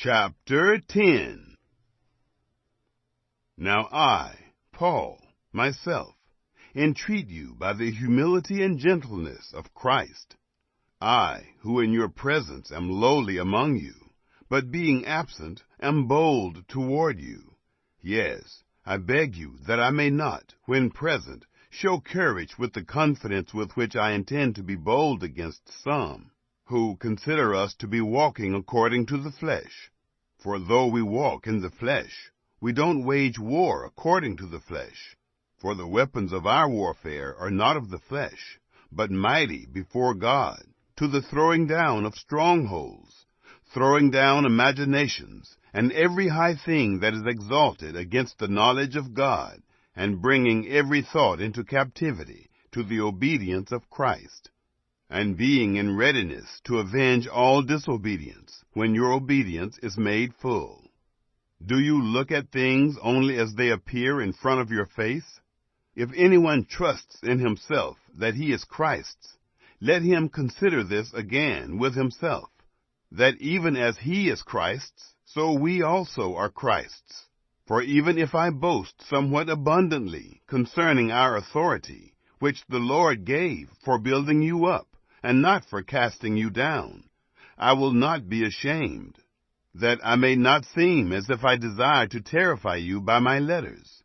Chapter 10. Now I, Paul, myself, entreat you by the humility and gentleness of Christ, I, who in your presence am lowly among you, but being absent am bold toward you. Yes, I beg you that I may not, when present, show courage with the confidence with which I intend to be bold against some, who consider us to be walking according to the flesh. For though we walk in the flesh, we don't wage war according to the flesh. For the weapons of our warfare are not of the flesh, but mighty before God, to the throwing down of strongholds, throwing down imaginations, and every high thing that is exalted against the knowledge of God, and bringing every thought into captivity to the obedience of Christ, and being in readiness to avenge all disobedience when your obedience is made full. Do you look at things only as they appear in front of your face? If anyone trusts in himself that he is Christ's, let him consider this again with himself, that even as he is Christ's, so we also are Christ's. For even if I boast somewhat abundantly concerning our authority, which the Lord gave for building you up, and not for casting you down, I will not be ashamed, that I may not seem as if I desire to terrify you by my letters.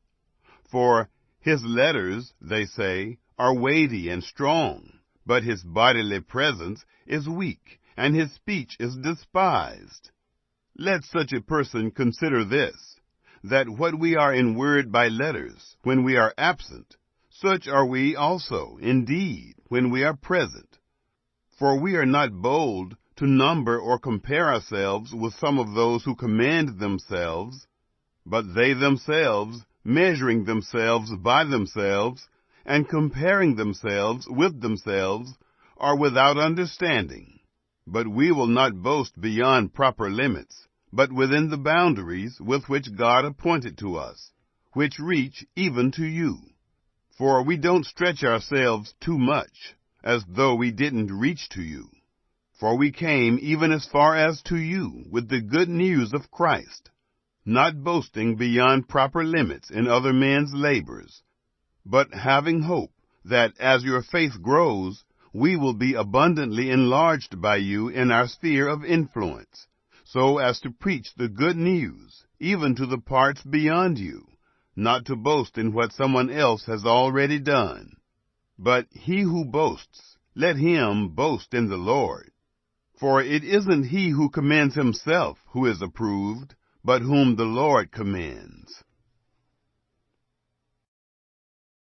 For his letters, they say, are weighty and strong, but his bodily presence is weak, and his speech is despised. Let such a person consider this, that what we are in word by letters, when we are absent, such are we also, indeed, when we are present. For we are not bold to number or compare ourselves with some of those who commend themselves, but they themselves, measuring themselves by themselves, and comparing themselves with themselves, are without understanding. But we will not boast beyond proper limits, but within the boundaries with which God appointed to us, which reach even to you. For we don't stretch ourselves too much, as though we didn't reach to you. For we came even as far as to you with the good news of Christ, not boasting beyond proper limits in other men's labors, but having hope that as your faith grows, we will be abundantly enlarged by you in our sphere of influence, so as to preach the good news, even to the parts beyond you, not to boast in what someone else has already done. But he who boasts, let him boast in the Lord. For it isn't he who commends himself who is approved, but whom the Lord commends.